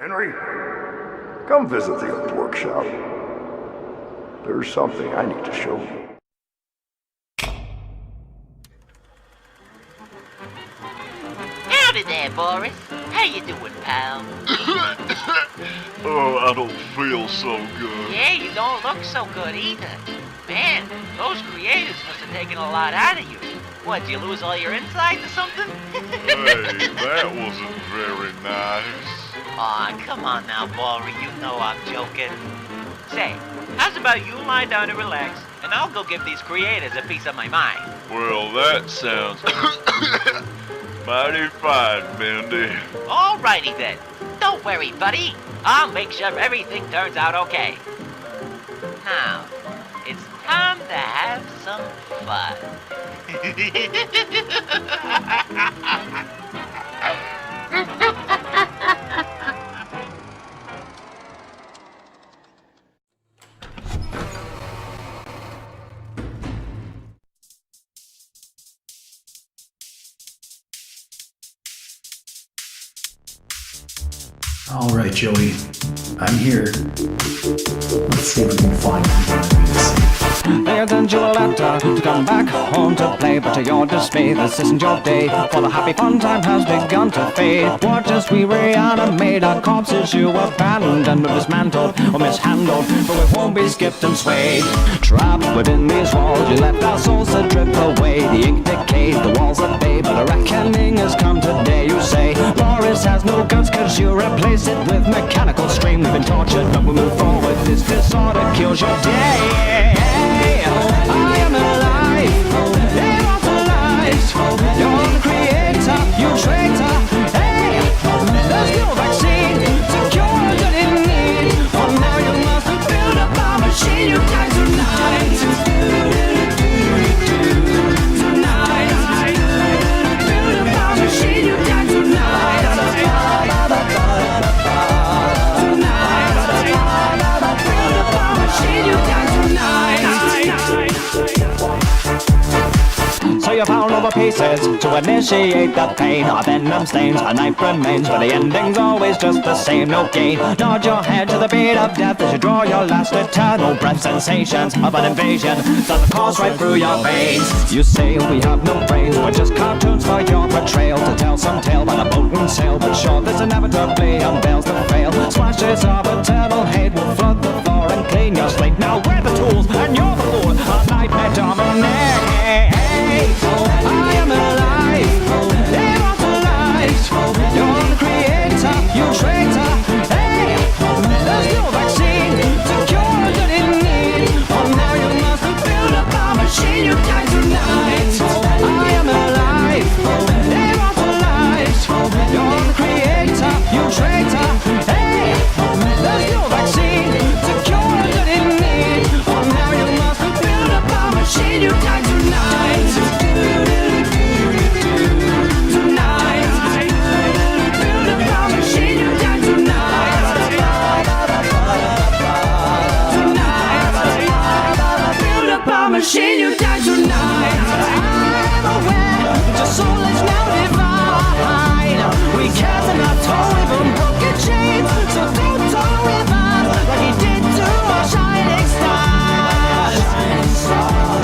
Henry, come visit the old workshop. There's something I need to show you. Howdy there, Boris. How you doing, pal? Oh, I don't feel so good. Yeah, you don't look so good either. Man, those creators must have taken a lot out of you. What, did you lose all your insides or something? Hey, that wasn't very nice. Aw, come on now, Boris. You know I'm joking. Say, how's about you lie down and relax, and I'll go give these creators a piece of my mind. Well, that sounds mighty fine, Bendy. Alrighty then. Don't worry, buddy. I'll make sure everything turns out okay. Now, it's time to have some fun. All right, Joey, I'm here. Let's see if we can find something to say. They sent you a letter to come back home to play, but to your dismay, this isn't your day, for the happy fun time has begun to fade. Watch as we reanimate our corpses you abandoned or dismantled or mishandled, but we won't be skipped and swayed. Trapped within these walls, you let our souls drift away. The ink decayed, the walls are bay, but a reckoning has come today. You say Boris has no guts cause you replace it with mechanical stream. We've been tortured, but we move forward. This disorder kills your day. I am alive, immortalized. You're the creator, you traitor. Hey, there's no vaccine to cure that in need. For now you must build up a machine. You die tonight. Tonight, build up a machine. You die tonight. Tonight, build up a machine. You die tonight. So you pound over pieces to initiate the pain. Our venom stains, a knife remains, but the ending's always just the same, no gain. Nod your head to the beat of death as you draw your last eternal breath. Sensations of an invasion start to course right through your veins. You say we have no brains, we're just cartoons for your betrayal. To tell some tale by the boat and sail, but sure this inevitably unveils the fail. Splashes of eternal hate will flood the floor and clean your slate. Now we're the tools and you're the fool, a nightmare dominate. I am alive, immortalized. You're the creator, you traitor. Hey, there's no vaccine to cure that in need. For now you must build up a machine. You die tonight. I am alive, immortalized. You're the creator, you traitor. Hey, there's no vaccine to cure that in need. For now you must build up a machine. You die tonight. Machine, you die tonight. I'm aware your soul is now divine. We cast in our toe, even broken chains. So don't toy with us like he did to our shining stars.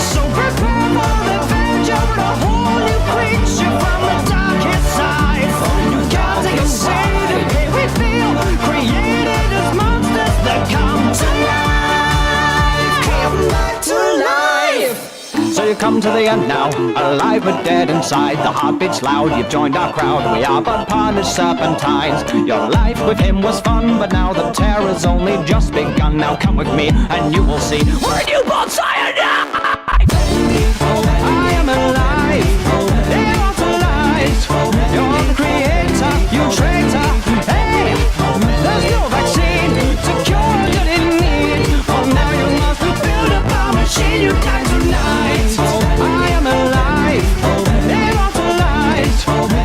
So prepare for revenge of a whole new creature from the darkest side. You gotta go save it. Hey, we feel created as monsters that come to life. Come back to life. So you come to the end now, alive but dead inside. The heartbeat's loud, you've joined our crowd. We are but punished serpentines. Your life with him was fun, but now the terror's only just begun. Now come with me and you will see we're newborn cyanide. I am alive, immortalized. You're the creator, you traitor. Hey, there's no vaccine to cure that in need. For now you must build up a machine. You die tonight. I am alive, immortalized.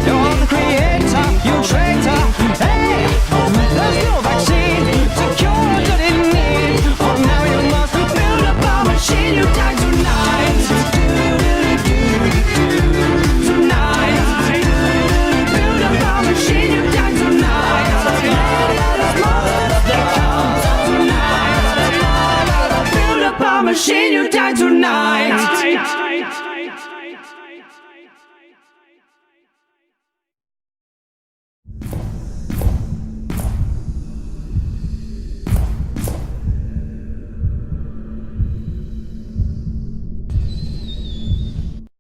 You're the creator, you traitor. Hey, there's no vaccine to cure that in need. For now you must build up a machine. machine, you die tonight.